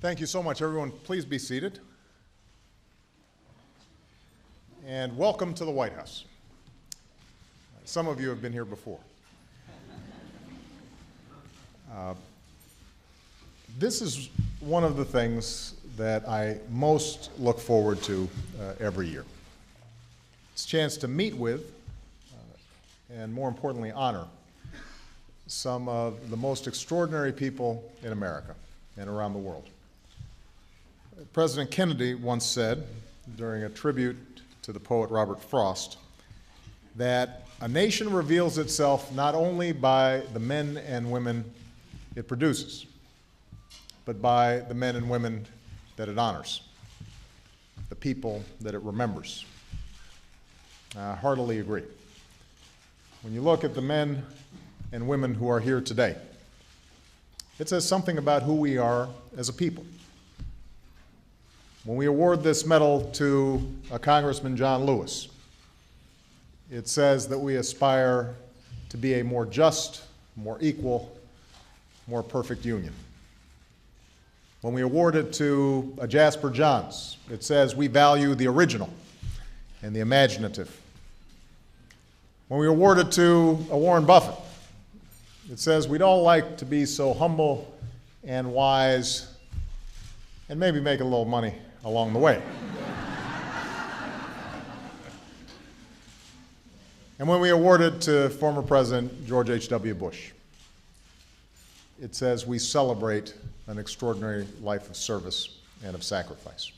Thank you so much, everyone. Please be seated. And welcome to the White House. Some of you have been here before. This is one of the things that I most look forward to every year. It's a chance to meet with, and more importantly, honor some of the most extraordinary people in America and around the world. President Kennedy once said, during a tribute to the poet Robert Frost, that a nation reveals itself not only by the men and women it produces, but by the men and women that it honors, the people that it remembers. I heartily agree. When you look at the men and women who are here today, it says something about who we are as a people. When we award this medal to a Congressman John Lewis, it says that we aspire to be a more just, more equal, more perfect union. When we award it to a Jasper Johns, it says we value the original and the imaginative. When we award it to a Warren Buffett, it says we'd all like to be so humble and wise and maybe make a little money along the way. And when we award it to former President George H.W. Bush, it says we celebrate an extraordinary life of service and of sacrifice.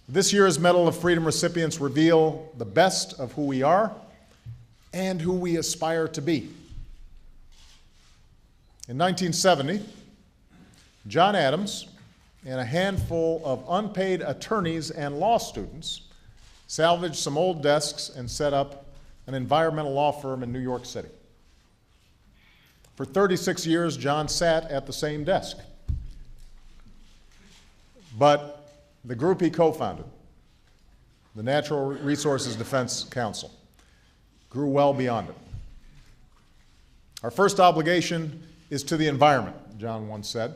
This year's Medal of Freedom recipients reveal the best of who we are and who we aspire to be. In 1970, John Adams and a handful of unpaid attorneys and law students salvaged some old desks and set up an environmental law firm in New York City. For 36 years, John sat at the same desk. But the group he co-founded, the Natural Resources Defense Council, grew well beyond it. Our first obligation is to the environment, John once said.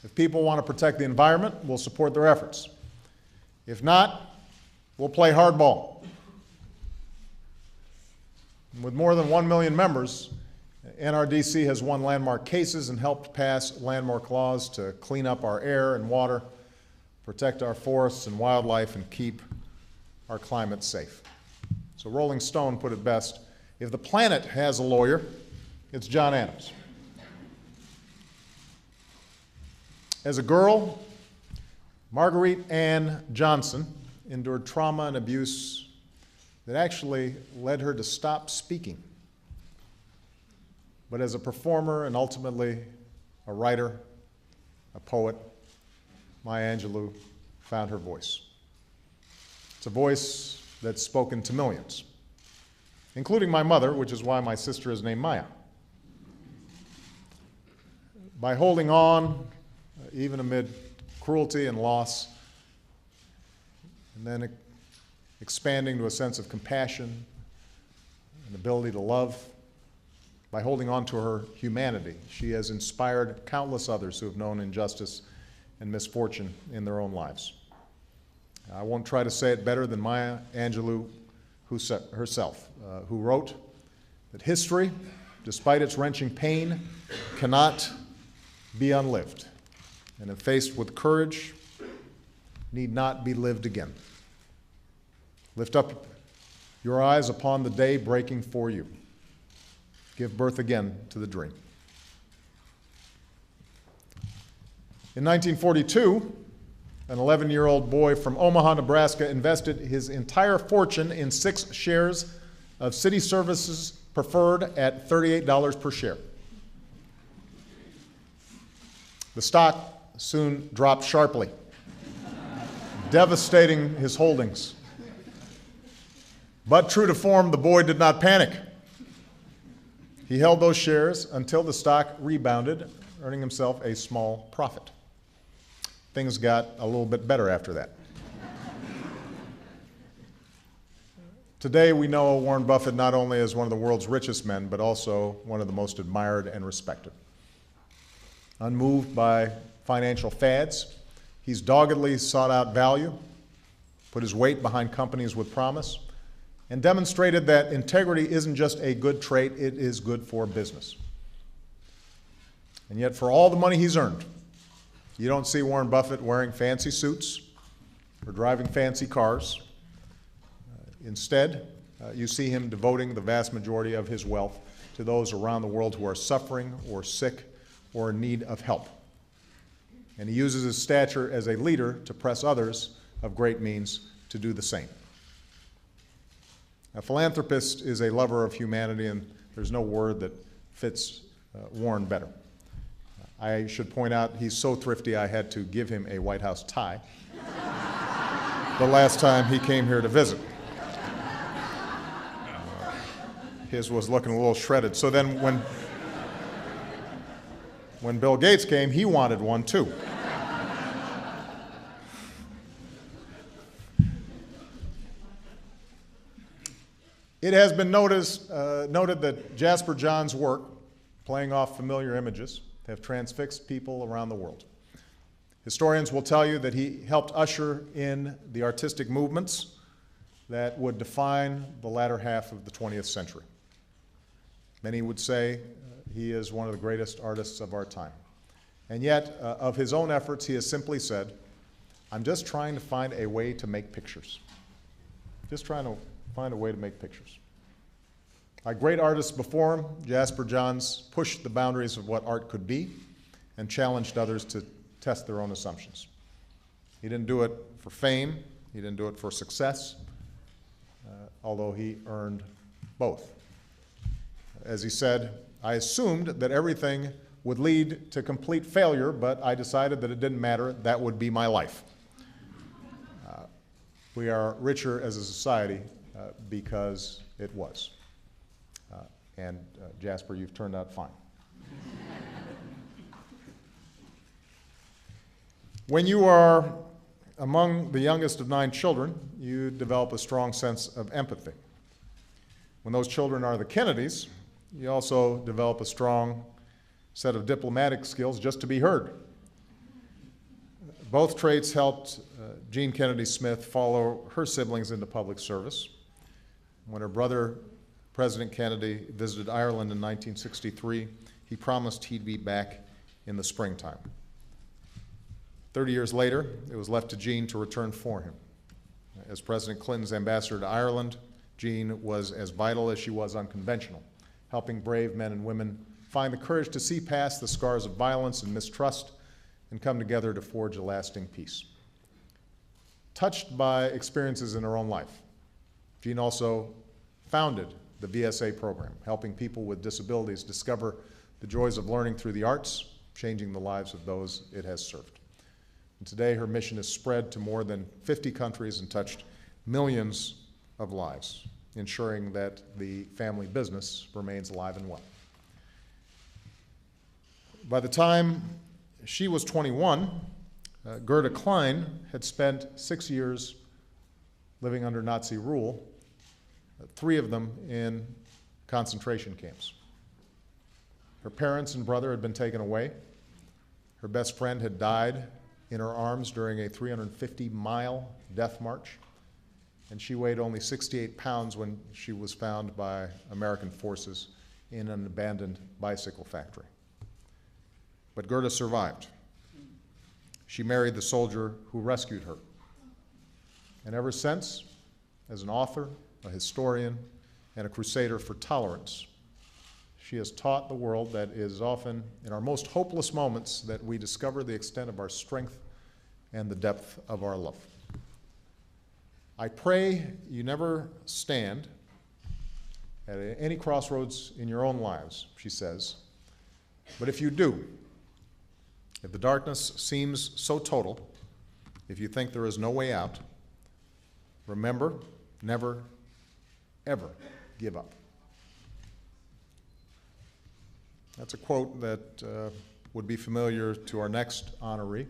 If people want to protect the environment, we'll support their efforts. If not, we'll play hardball. With more than 1 million members, NRDC has won landmark cases and helped pass landmark laws to clean up our air and water, protect our forests and wildlife, and keep our climate safe. So Rolling Stone put it best, if the planet has a lawyer, it's John Adams. As a girl, Marguerite Ann Johnson endured trauma and abuse that actually led her to stop speaking. But as a performer and ultimately a writer, a poet, Maya Angelou found her voice. It's a voice that's spoken to millions, including my mother, which is why my sister is named Maya. By holding on, even amid cruelty and loss, and then expanding to a sense of compassion and ability to love, by holding on to her humanity, she has inspired countless others who have known injustice and misfortune in their own lives. I won't try to say it better than Maya Angelou herself, who wrote that history, despite its wrenching pain, cannot be unlived, and if faced with courage, need not be lived again. Lift up your eyes upon the day breaking for you. Give birth again to the dream. In 1942, an 11-year-old boy from Omaha, Nebraska, invested his entire fortune in 6 shares of City Services Preferred at $38 per share. The stock soon dropped sharply, devastating his holdings. But true to form, the boy did not panic. He held those shares until the stock rebounded, earning himself a small profit. Things got a little bit better after that. Today, we know Warren Buffett not only as one of the world's richest men, but also one of the most admired and respected. Unmoved by financial fads, he's doggedly sought out value, put his weight behind companies with promise, and demonstrated that integrity isn't just a good trait, it is good for business. And yet, for all the money he's earned, you don't see Warren Buffett wearing fancy suits or driving fancy cars. Instead, you see him devoting the vast majority of his wealth to those around the world who are suffering or sick or in need of help. And he uses his stature as a leader to press others of great means to do the same. A philanthropist is a lover of humanity, and there's no word that fits Warren better. I should point out he's so thrifty I had to give him a White House tie the last time he came here to visit. His was looking a little shredded. So then when Bill Gates came, he wanted one too. It has been noted that Jasper John's work, playing off familiar images, have transfixed people around the world. Historians will tell you that he helped usher in the artistic movements that would define the latter half of the 20th century. Many would say he is one of the greatest artists of our time. And yet, of his own efforts, he has simply said, I'm just trying to find a way to make pictures. Just trying to find a way to make pictures. Like great artists before him, Jasper Johns pushed the boundaries of what art could be and challenged others to test their own assumptions. He didn't do it for fame, he didn't do it for success, although he earned both. As he said, I assumed that everything would lead to complete failure, but I decided that it didn't matter, that would be my life. We are richer as a society because it was. And Jasper, you've turned out fine. When you are among the youngest of 9 children, you develop a strong sense of empathy. When those children are the Kennedys, you also develop a strong set of diplomatic skills just to be heard. Both traits helped Jean Kennedy Smith follow her siblings into public service. When her brother, President Kennedy, visited Ireland in 1963, he promised he'd be back in the springtime. 30 years later, it was left to Jean to return for him. As President Clinton's ambassador to Ireland, Jean was as vital as she was unconventional, helping brave men and women find the courage to see past the scars of violence and mistrust and come together to forge a lasting peace. Touched by experiences in her own life, Jean also founded the VSA program, helping people with disabilities discover the joys of learning through the arts, changing the lives of those it has served. And today, her mission is spread to more than 50 countries and touched millions of lives, ensuring that the family business remains alive and well. By the time she was 21, Gerda Klein had spent 6 years living under Nazi rule, 3 of them in concentration camps. Her parents and brother had been taken away. Her best friend had died in her arms during a 350-mile death march, and she weighed only 68 pounds when she was found by American forces in an abandoned bicycle factory. But Gerda survived. She married the soldier who rescued her. And ever since, as an author, a historian, and a crusader for tolerance, she has taught the world that it is often in our most hopeless moments that we discover the extent of our strength and the depth of our love. I pray you never stand at any crossroads in your own lives, she says, but if you do, if the darkness seems so total, if you think there is no way out, remember, never, ever give up. That's a quote that would be familiar to our next honoree.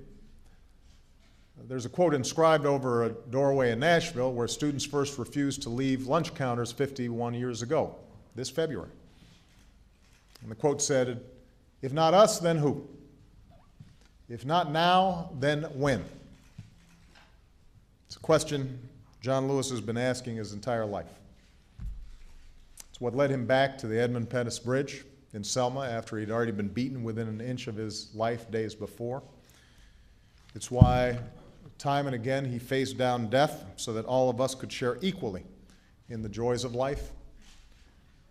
There's a quote inscribed over a doorway in Nashville where students first refused to leave lunch counters 51 years ago, this February. And the quote said, "If not us, then who? If not now, then when? It's a question John Lewis has been asking his entire life. It's what led him back to the Edmund Pettus Bridge in Selma after he'd already been beaten within an inch of his life days before. It's why time and again he faced down death so that all of us could share equally in the joys of life.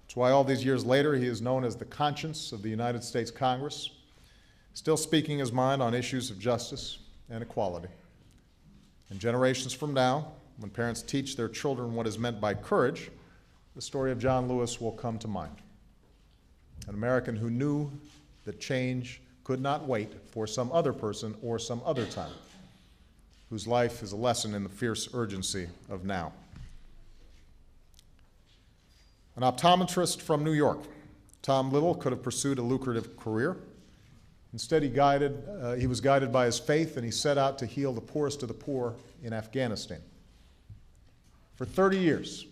It's why all these years later he is known as the conscience of the United States Congress, still speaking his mind on issues of justice and equality. And generations from now, when parents teach their children what is meant by courage, the story of John Lewis will come to mind. An American who knew that change could not wait for some other person or some other time, whose life is a lesson in the fierce urgency of now. An optometrist from New York, Tom Little could have pursued a lucrative career. Instead, he was guided by his faith, and he set out to heal the poorest of the poor in Afghanistan. For 30 years,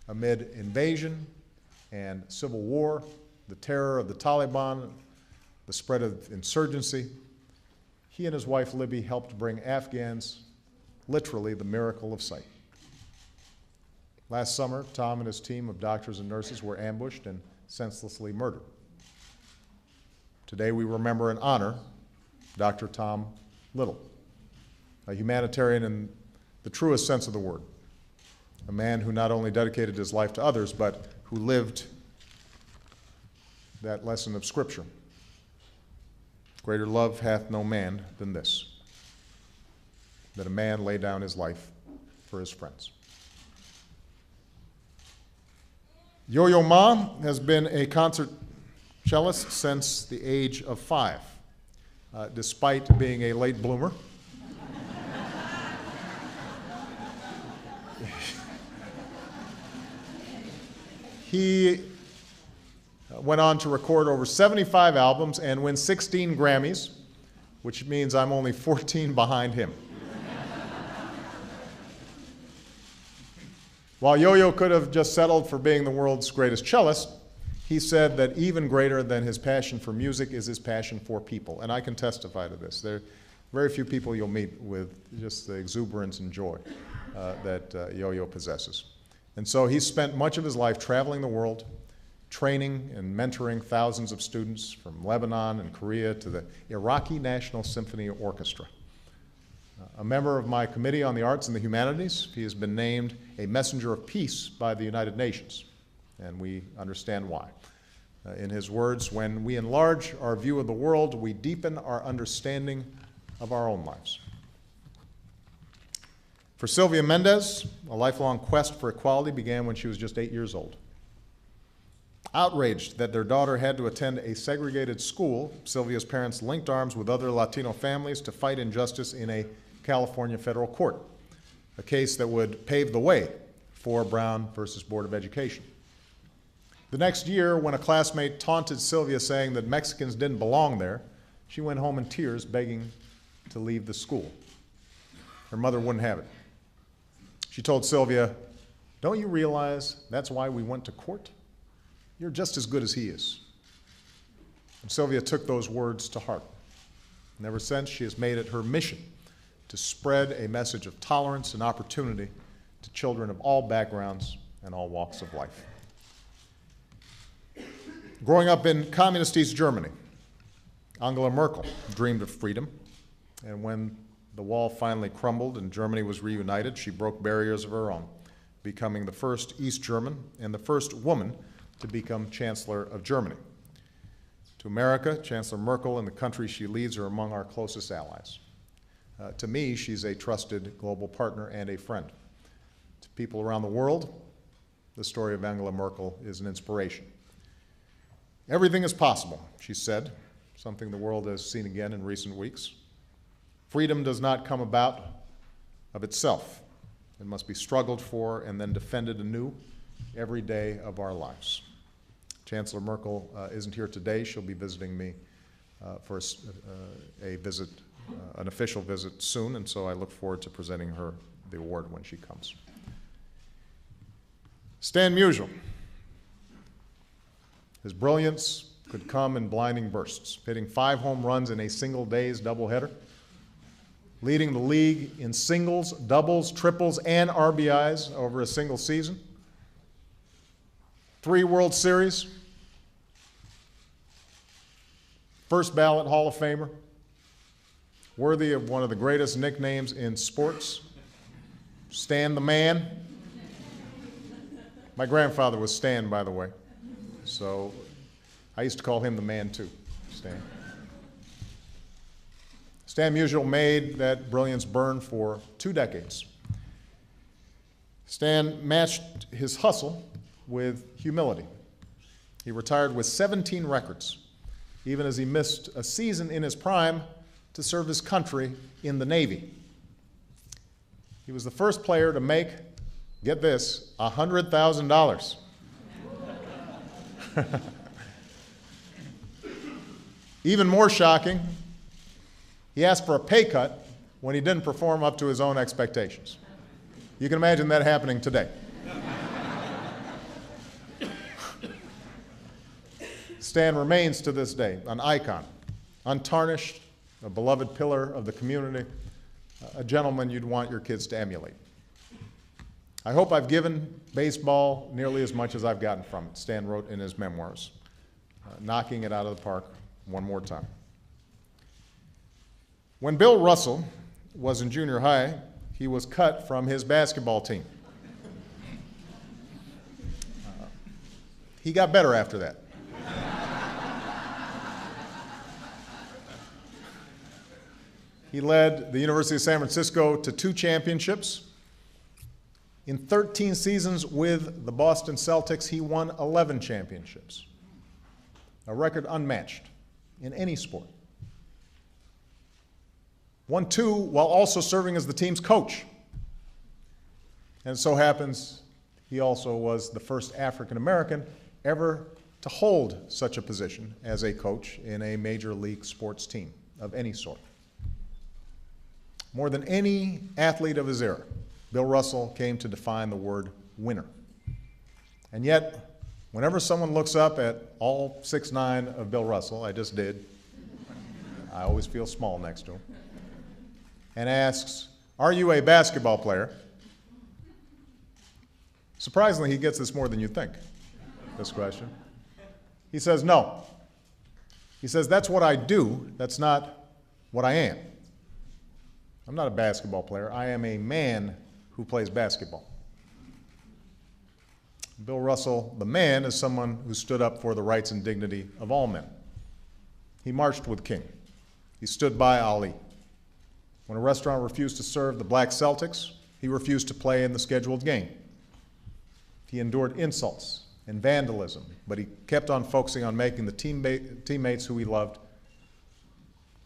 amid invasion and civil war, the terror of the Taliban, the spread of insurgency, he and his wife Libby helped bring Afghans literally the miracle of sight. Last summer, Tom and his team of doctors and nurses were ambushed and senselessly murdered. Today we remember and honor Dr. Tom Little, a humanitarian in the truest sense of the word, a man who not only dedicated his life to others, but who lived that lesson of Scripture. Greater love hath no man than this, that a man lay down his life for his friends. Yo-Yo Ma has been a concert cellist since the age of 5, despite being a late bloomer. He went on to record over 75 albums and win 16 Grammys, which means I'm only 14 behind him. While Yo-Yo could have just settled for being the world's greatest cellist, he said that even greater than his passion for music is his passion for people, and I can testify to this. There are very few people you'll meet with just the exuberance and joy that Yo-Yo possesses. And so he spent much of his life traveling the world, training and mentoring thousands of students from Lebanon and Korea to the Iraqi National Symphony Orchestra. A member of my Committee on the Arts and the Humanities, he has been named a Messenger of Peace by the United Nations, and we understand why. In his words, when we enlarge our view of the world, we deepen our understanding of our own lives. For Sylvia Mendez, a lifelong quest for equality began when she was just 8 years old. Outraged that their daughter had to attend a segregated school, Sylvia's parents linked arms with other Latino families to fight injustice in a California federal court, a case that would pave the way for Brown versus Board of Education. The next year, when a classmate taunted Sylvia saying that Mexicans didn't belong there, she went home in tears begging to leave the school. Her mother wouldn't have it. She told Sylvia, "Don't you realize that's why we went to court? You're just as good as he is." And Sylvia took those words to heart. And ever since, she has made it her mission to spread a message of tolerance and opportunity to children of all backgrounds and all walks of life. Growing up in communist East Germany, Angela Merkel dreamed of freedom, and when the wall finally crumbled and Germany was reunited, she broke barriers of her own, becoming the first East German and the first woman to become Chancellor of Germany. To America, Chancellor Merkel and the country she leads are among our closest allies. To me, she's a trusted global partner and a friend. To people around the world, the story of Angela Merkel is an inspiration. Everything is possible, she said, something the world has seen again in recent weeks. Freedom does not come about of itself. It must be struggled for and then defended anew every day of our lives. Chancellor Merkel isn't here today. She'll be visiting me for a visit, an official visit soon, and so I look forward to presenting her the award when she comes. Stan Musial. His brilliance, could come in blinding bursts, hitting 5 home runs in a single day's doubleheader, leading the league in singles, doubles, triples, and RBIs over a single season, 3 World Series, first ballot Hall of Famer, worthy of one of the greatest nicknames in sports, Stan the Man. My grandfather was Stan, by the way, so I used to call him the man too, Stan. Stan Musial made that brilliance burn for 2 decades. Stan matched his hustle with humility. He retired with 17 records, even as he missed a season in his prime to serve his country in the Navy. He was the first player to make, get this, $100,000. Even more shocking, he asked for a pay cut when he didn't perform up to his own expectations. You can imagine that happening today. Stan remains to this day an icon, untarnished, a beloved pillar of the community, a gentleman you'd want your kids to emulate. I hope I've given baseball nearly as much as I've gotten from it, Stan wrote in his memoirs, knocking it out of the park one more time. When Bill Russell was in junior high, he was cut from his basketball team. He got better after that. He led the University of San Francisco to 2 championships. In 13 seasons with the Boston Celtics, he won 11 championships, a record unmatched in any sport. Won 2 while also serving as the team's coach. And it so happens he also was the first African American ever to hold such a position as a coach in a major league sports team of any sort. More than any athlete of his era, Bill Russell came to define the word winner. And yet, whenever someone looks up at all 6'9" of Bill Russell, I just did, I always feel small next to him, and asks, "Are you a basketball player?" Surprisingly, he gets this more than you think, this question. He says, "No." He says, "That's what I do, that's not what I am. I'm not a basketball player. I am a man who plays basketball." Bill Russell, the man, is someone who stood up for the rights and dignity of all men. He marched with King. He stood by Ali. When a restaurant refused to serve the black Celtics, he refused to play in the scheduled game. He endured insults and vandalism, but he kept on focusing on making the teammates who he loved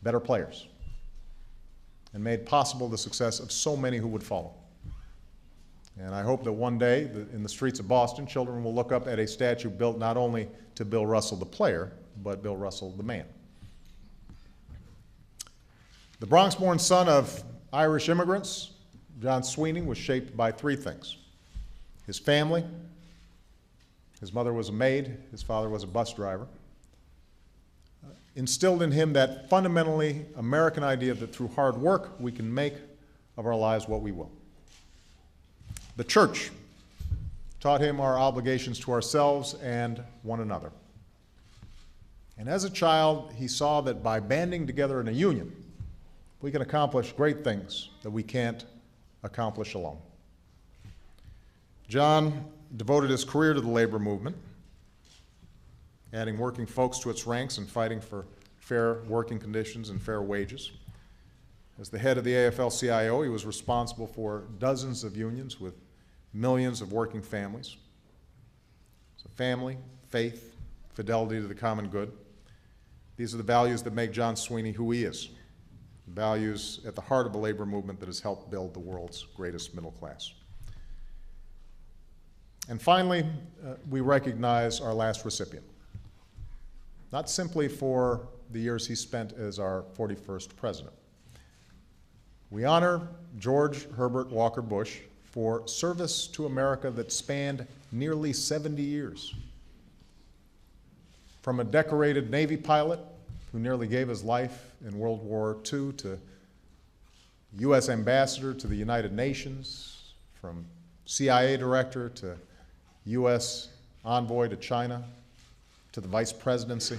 better players, and made possible the success of so many who would follow. And I hope that one day, in the streets of Boston, children will look up at a statue built not only to Bill Russell the player, but Bill Russell the man. The Bronx-born son of Irish immigrants, John Sweeney was shaped by 3 things: his family, his mother was a maid, his father was a bus driver, instilled in him that fundamentally American idea that through hard work we can make of our lives what we will. The church taught him our obligations to ourselves and one another. And as a child, he saw that by banding together in a union, we can accomplish great things that we can't accomplish alone. John devoted his career to the labor movement, adding working folks to its ranks and fighting for fair working conditions and fair wages. As the head of the AFL-CIO, he was responsible for dozens of unions with millions of working families. So family, faith, fidelity to the common good. These are the values that make John Sweeney who he is, values at the heart of the labor movement that has helped build the world's greatest middle class. And finally, we recognize our last recipient, not simply for the years he spent as our 41st president. We honor George Herbert Walker Bush for service to America that spanned nearly 70 years. From a decorated Navy pilot who nearly gave his life in World War II to U.S. ambassador to the United Nations, from CIA director to U.S. envoy to China, to the vice presidency.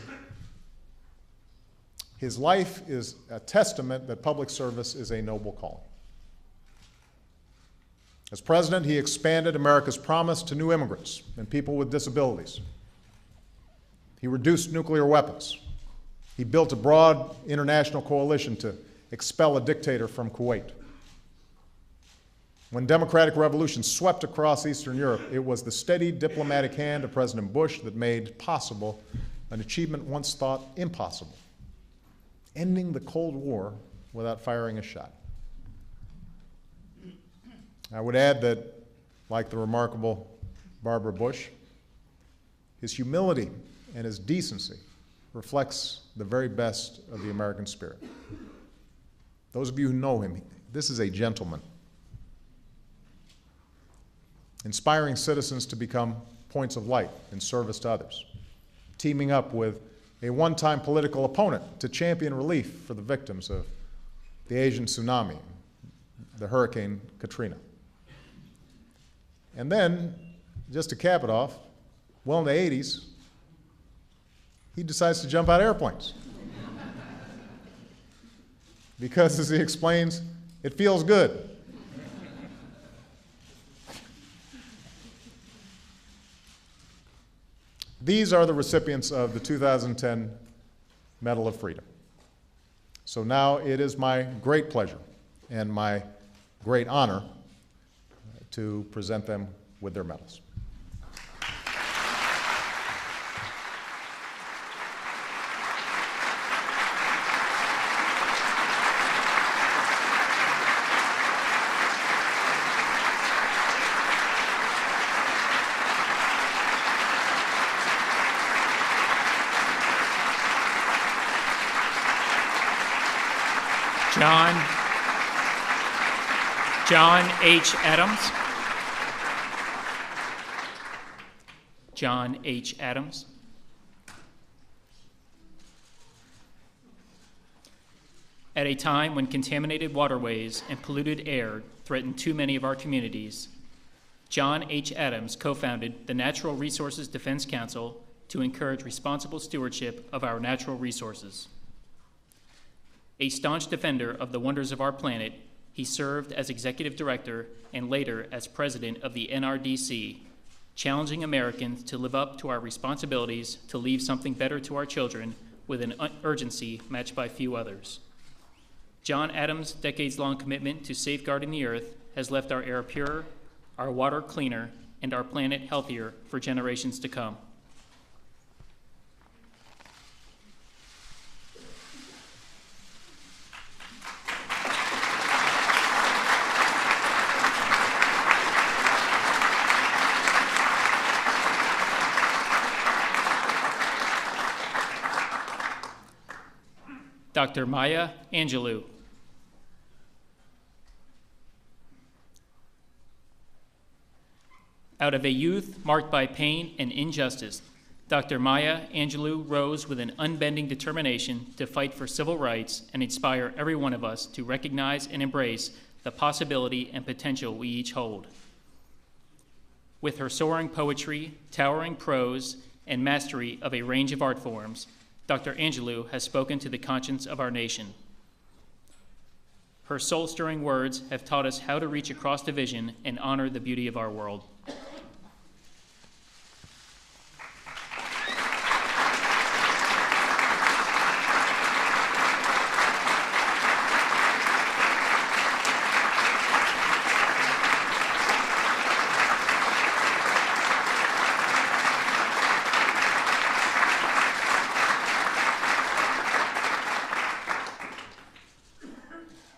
His life is a testament that public service is a noble calling. As president, he expanded America's promise to new immigrants and people with disabilities. He reduced nuclear weapons. He built a broad international coalition to expel a dictator from Kuwait. When democratic revolution swept across Eastern Europe, it was the steady diplomatic hand of President Bush that made possible an achievement once thought impossible: ending the Cold War without firing a shot. I would add that, like the remarkable Barbara Bush, his humility and his decency reflects the very best of the American spirit. Those of you who know him, this is a gentleman, inspiring citizens to become points of light in service to others, teaming up with a one-time political opponent to champion relief for the victims of the Asian tsunami, the Hurricane Katrina. And then, just to cap it off, well in the 80s, he decides to jump out of airplanes. Because, as he explains, it feels good. These are the recipients of the 2010 Medal of Freedom. So now it is my great pleasure and my great honor to present them with their medals. John H. Adams. John H. Adams. At a time when contaminated waterways and polluted air threaten too many of our communities, John H. Adams co-founded the Natural Resources Defense Council to encourage responsible stewardship of our natural resources. A staunch defender of the wonders of our planet, he served as executive director and later as president of the NRDC, challenging Americans to live up to our responsibilities to leave something better to our children with an urgency matched by few others. John Adams' decades-long commitment to safeguarding the earth has left our air purer, our water cleaner, and our planet healthier for generations to come. Dr. Maya Angelou. Out of a youth marked by pain and injustice, Dr. Maya Angelou rose with an unbending determination to fight for civil rights and inspire every one of us to recognize and embrace the possibility and potential we each hold. With her soaring poetry, towering prose, and mastery of a range of art forms, Dr. Angelou has spoken to the conscience of our nation. Her soul-stirring words have taught us how to reach across division and honor the beauty of our world.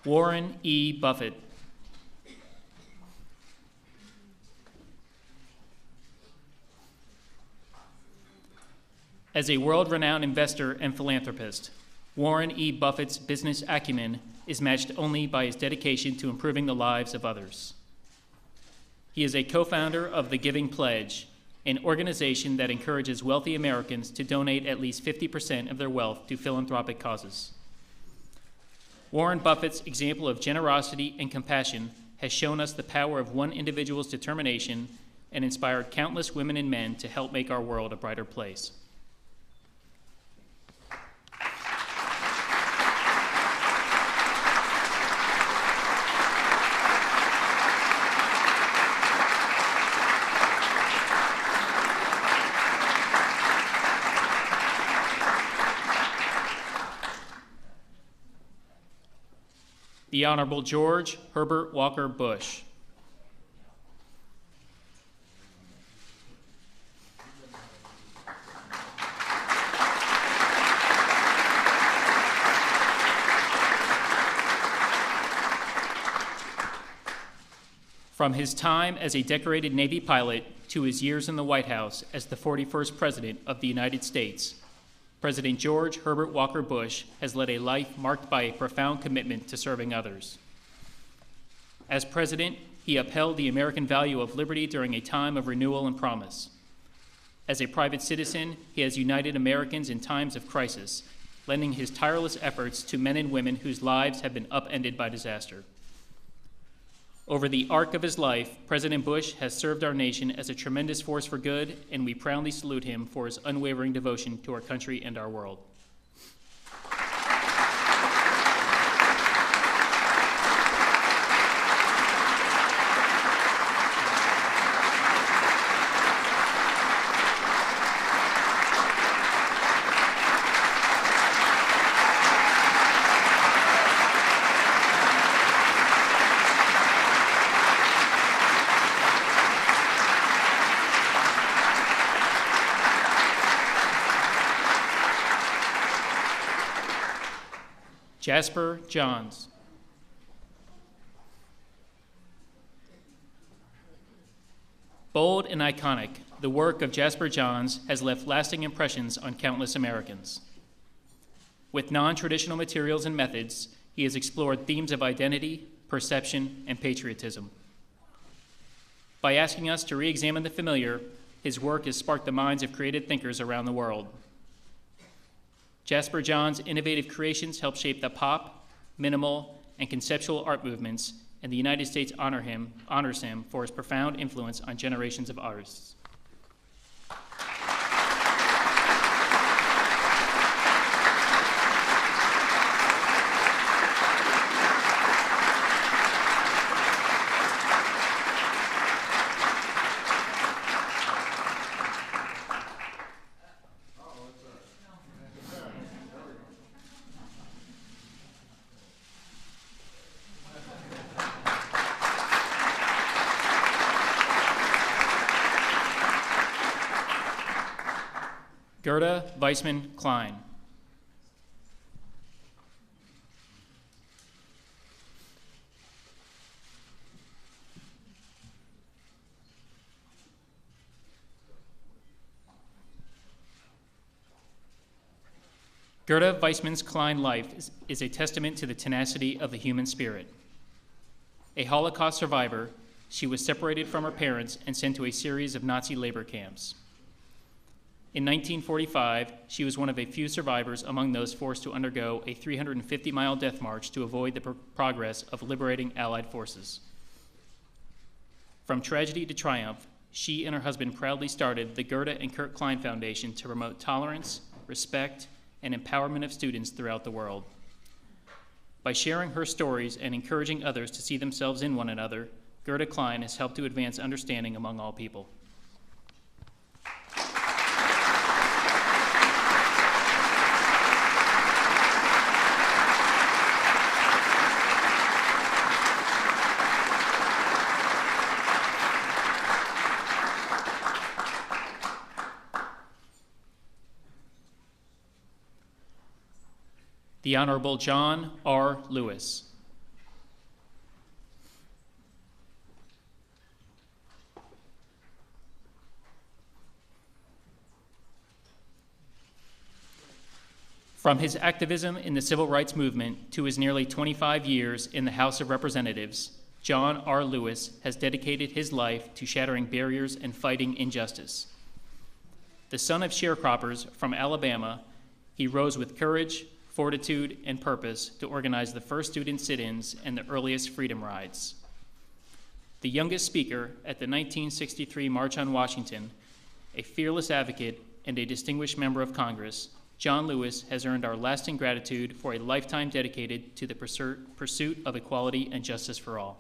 Warren E. Buffett. As a world-renowned investor and philanthropist, Warren E. Buffett's business acumen is matched only by his dedication to improving the lives of others. He is a co-founder of the Giving Pledge, an organization that encourages wealthy Americans to donate at least 50% of their wealth to philanthropic causes. Warren Buffett's example of generosity and compassion has shown us the power of one individual's determination and inspired countless women and men to help make our world a brighter place. The Honorable George Herbert Walker Bush. From his time as a decorated Navy pilot to his years in the White House as the 41st President of the United States, President George Herbert Walker Bush has led a life marked by a profound commitment to serving others. As president, he upheld the American value of liberty during a time of renewal and promise. As a private citizen, he has united Americans in times of crisis, lending his tireless efforts to men and women whose lives have been upended by disaster. Over the arc of his life, President Bush has served our nation as a tremendous force for good, and we proudly salute him for his unwavering devotion to our country and our world. Jasper Johns. Bold and iconic, the work of Jasper Johns has left lasting impressions on countless Americans. With non-traditional materials and methods, he has explored themes of identity, perception, and patriotism. By asking us to re-examine the familiar, his work has sparked the minds of creative thinkers around the world. Jasper Johns' innovative creations help shape the pop, minimal, and conceptual art movements, and the United States honors him for his profound influence on generations of artists. Gerda Weissman Klein. Gerda Weissman's Klein life is a testament to the tenacity of the human spirit. A Holocaust survivor, she was separated from her parents and sent to a series of Nazi labor camps. In 1945, she was one of a few survivors among those forced to undergo a 350-mile death march to avoid the progress of liberating Allied forces. From tragedy to triumph, she and her husband proudly started the Gerda and Kurt Klein Foundation to promote tolerance, respect, and empowerment of students throughout the world. By sharing her stories and encouraging others to see themselves in one another, Gerda Klein has helped to advance understanding among all people. The Honorable John R. Lewis. From his activism in the civil rights movement to his nearly 25 years in the House of Representatives, John R. Lewis has dedicated his life to shattering barriers and fighting injustice. The son of sharecroppers from Alabama, he rose with courage, fortitude, and purpose to organize the first student sit-ins and the earliest freedom rides. The youngest speaker at the 1963 March on Washington, a fearless advocate and a distinguished member of Congress, John Lewis has earned our lasting gratitude for a lifetime dedicated to the pursuit of equality and justice for all.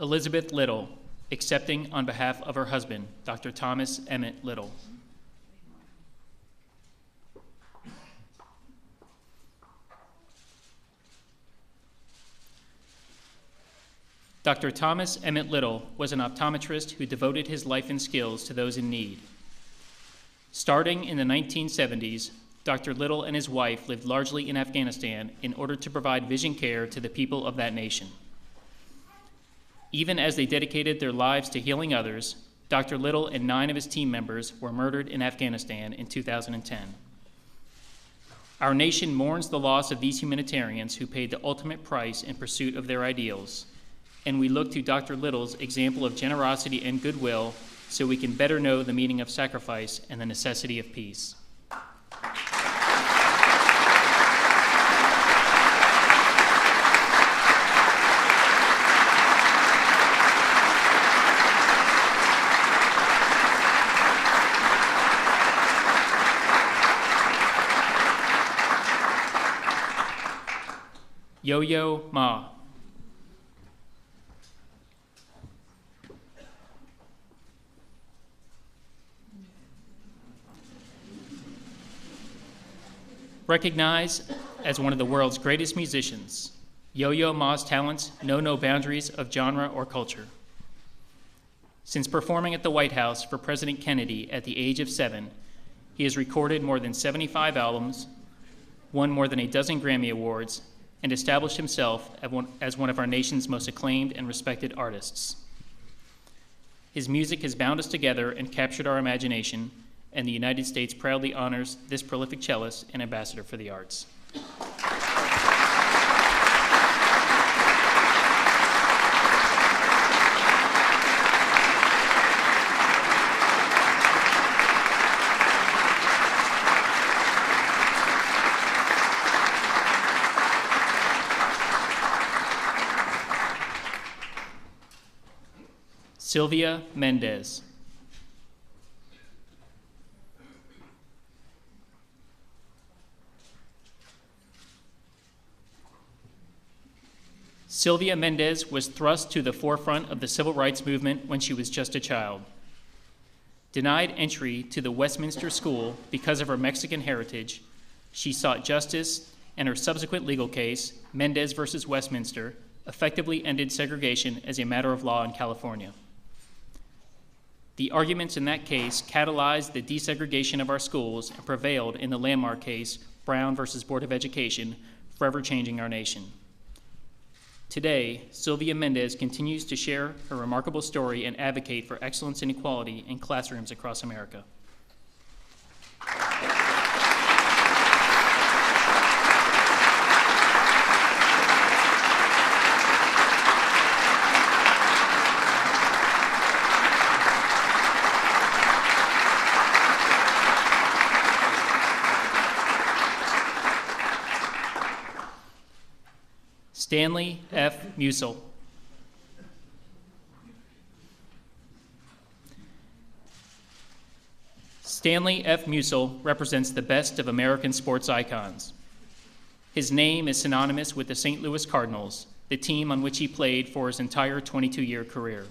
Elizabeth Little, accepting on behalf of her husband, Dr. Thomas Emmett Little. Dr. Thomas Emmett Little was an optometrist who devoted his life and skills to those in need. Starting in the 1970s, Dr. Little and his wife lived largely in Afghanistan in order to provide vision care to the people of that nation. Even as they dedicated their lives to healing others, Dr. Little and 9 of his team members were murdered in Afghanistan in 2010. Our nation mourns the loss of these humanitarians who paid the ultimate price in pursuit of their ideals, and we look to Dr. Little's example of generosity and goodwill so we can better know the meaning of sacrifice and the necessity of peace. Yo-Yo Ma. Recognized as one of the world's greatest musicians, Yo-Yo Ma's talents know no boundaries of genre or culture. Since performing at the White House for President Kennedy at the age of 7, he has recorded more than 75 albums, won more than a dozen Grammy Awards, and established himself as one of our nation's most acclaimed and respected artists. His music has bound us together and captured our imagination, and the United States proudly honors this prolific cellist and ambassador for the arts. Sylvia Mendez. Sylvia Mendez was thrust to the forefront of the civil rights movement when she was just a child. Denied entry to the Westminster School because of her Mexican heritage, she sought justice, and her subsequent legal case, Mendez versus Westminster, effectively ended segregation as a matter of law in California. The arguments in that case catalyzed the desegregation of our schools and prevailed in the landmark case, Brown versus Board of Education, forever changing our nation. Today, Sylvia Mendez continues to share her remarkable story and advocate for excellence and equality in classrooms across America. Stanley F. Musil. Stanley F. Musil represents the best of American sports icons. His name is synonymous with the St. Louis Cardinals, the team on which he played for his entire 22-year career.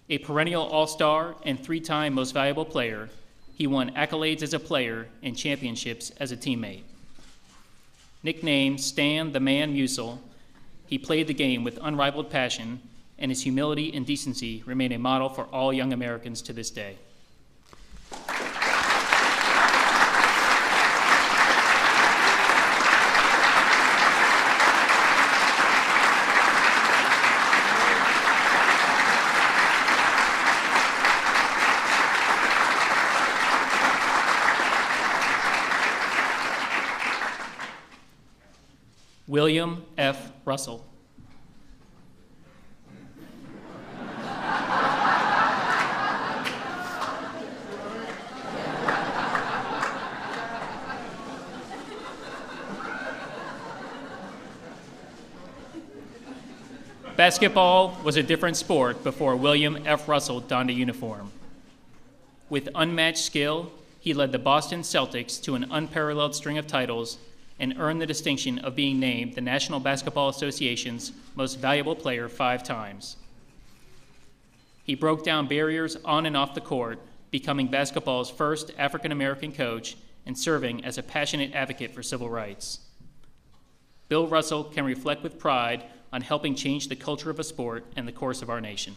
A perennial all-star and 3-time most valuable player, he won accolades as a player and championships as a teammate. Nicknamed Stan the Man Musil, he played the game with unrivaled passion, and his humility and decency remain a model for all young Americans to this day. William F. Russell. Basketball was a different sport before William F. Russell donned a uniform. With unmatched skill, he led the Boston Celtics to an unparalleled string of titles and earned the distinction of being named the National Basketball Association's most valuable player 5 times. He broke down barriers on and off the court, becoming basketball's first African-American coach and serving as a passionate advocate for civil rights. Bill Russell can reflect with pride on helping change the culture of a sport and the course of our nation.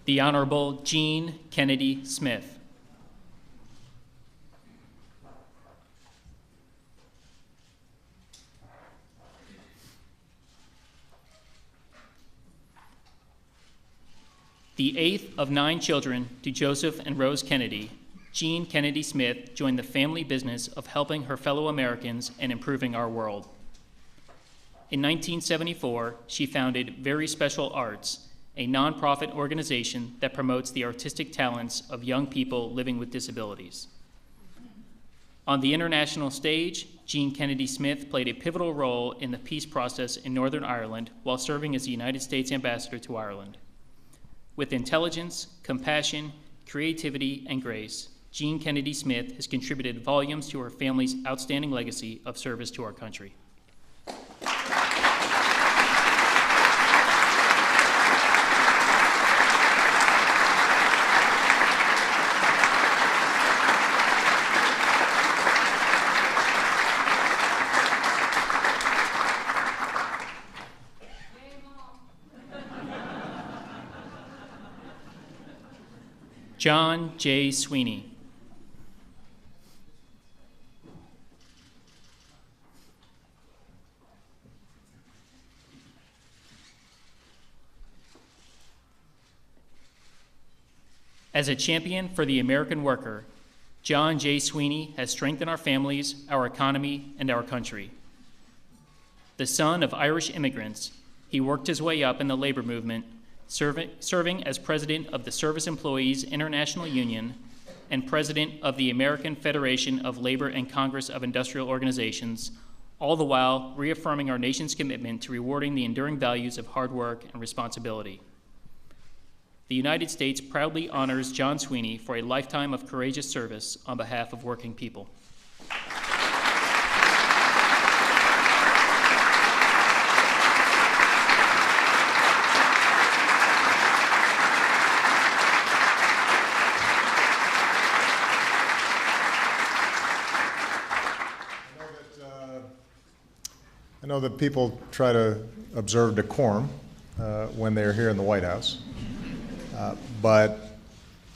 The Honorable Gene Kennedy Smith. The 8th of 9 children to Joseph and Rose Kennedy, Gene Kennedy Smith joined the family business of helping her fellow Americans and improving our world. In 1974, she founded Very Special Arts, a nonprofit organization that promotes the artistic talents of young people living with disabilities. On the international stage, Gene Kennedy Smith played a pivotal role in the peace process in Northern Ireland while serving as the United States ambassador to Ireland. With intelligence, compassion, creativity, and grace, Gene Kennedy Smith has contributed volumes to her family's outstanding legacy of service to our country. John J. Sweeney. As a champion for the American worker, John J. Sweeney has strengthened our families, our economy, and our country. The son of Irish immigrants, he worked his way up in the labor movement, serving as president of the Service Employees International Union and president of the American Federation of Labor and Congress of Industrial Organizations, all the while reaffirming our nation's commitment to rewarding the enduring values of hard work and responsibility. The United States proudly honors John Sweeney for a lifetime of courageous service on behalf of working people. I know that people try to observe decorum when they're here in the White House, but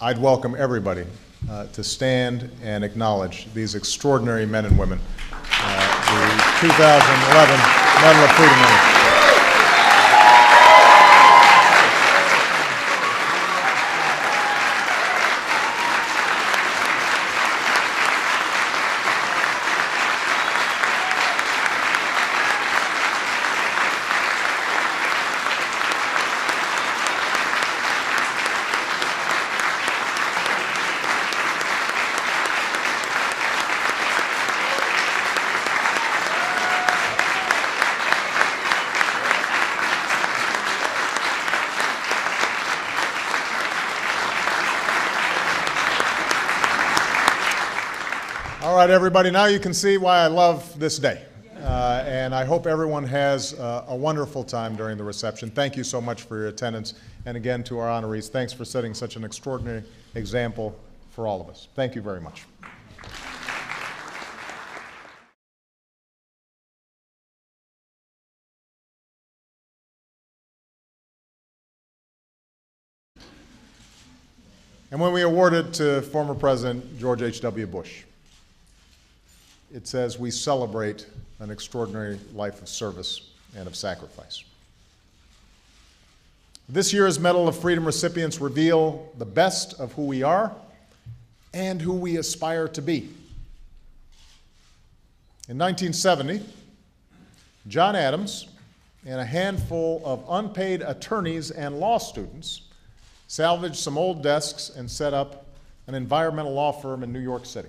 I'd welcome everybody to stand and acknowledge these extraordinary men and women. The 2011 Medal of Freedom winners. All right, everybody, now you can see why I love this day. And I hope everyone has a wonderful time during the reception. Thank you so much for your attendance. And again, to our honorees, thanks for setting such an extraordinary example for all of us. Thank you very much. And when we award it to former President George H.W. Bush, it says we celebrate an extraordinary life of service and of sacrifice. This year's Medal of Freedom recipients reveal the best of who we are and who we aspire to be. In 1970, John Adams and a handful of unpaid attorneys and law students salvaged some old desks and set up an environmental law firm in New York City.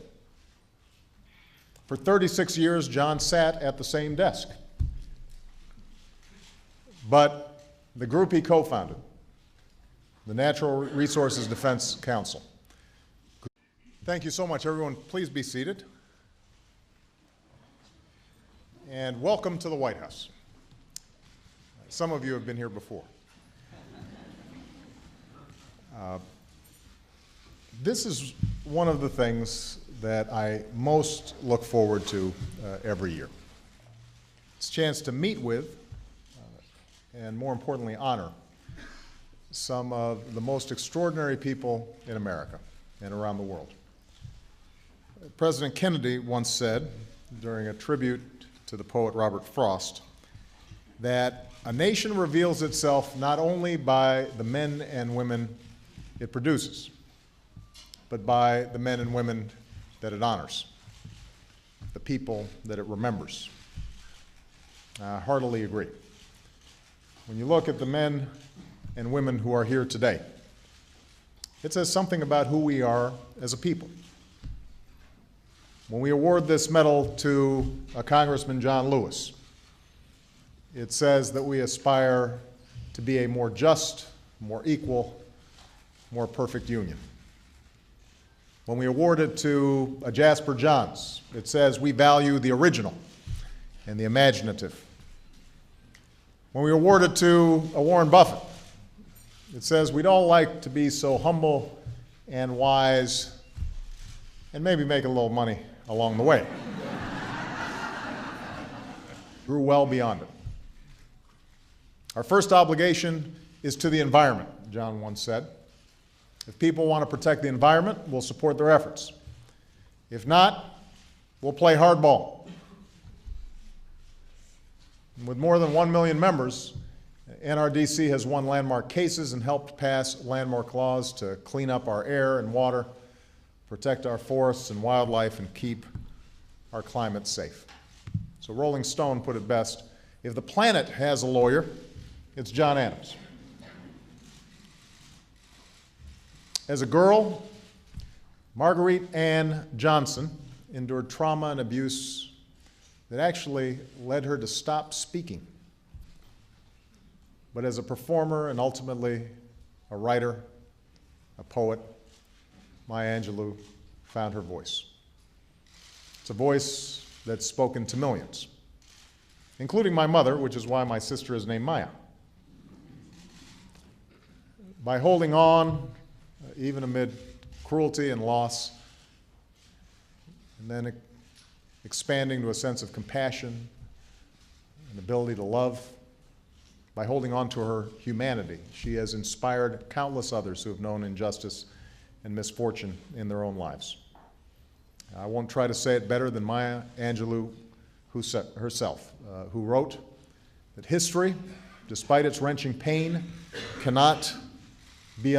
For 36 years, John sat at the same desk. But the group he co-founded, the Natural Resources Defense Council. Thank you so much, everyone. Please be seated. And welcome to the White House. Some of you have been here before. This is one of the things that I most look forward to every year. It's a chance to meet with, and more importantly, honor some of the most extraordinary people in America and around the world. President Kennedy once said, during a tribute to the poet Robert Frost, that a nation reveals itself not only by the men and women it produces, but by the men and women that it honors, the people that it remembers. I heartily agree. When you look at the men and women who are here today, it says something about who we are as a people. When we award this medal to a Congressman John Lewis, it says that we aspire to be a more just, more equal, more perfect union. When we award it to a Jasper Johns, it says we value the original and the imaginative. When we award it to a Warren Buffett, it says we'd all like to be so humble and wise and maybe make a little money along the way. Grew well beyond it. Our first obligation is to the environment, John once said. If people want to protect the environment, we'll support their efforts. If not, we'll play hardball. With more than 1 million members, NRDC has won landmark cases and helped pass landmark laws to clean up our air and water, protect our forests and wildlife, and keep our climate safe. So Rolling Stone put it best, if the planet has a lawyer, it's John Adams. As a girl, Marguerite Ann Johnson endured trauma and abuse that actually led her to stop speaking. But as a performer and ultimately a writer, a poet, Maya Angelou found her voice. It's a voice that's spoken to millions, including my mother, which is why my sister is named Maya. By holding on, even amid cruelty and loss, and then expanding to a sense of compassion and ability to love, by holding on to her humanity, she has inspired countless others who have known injustice and misfortune in their own lives. I won't try to say it better than Maya Angelou herself, who wrote that history, despite its wrenching pain, cannot be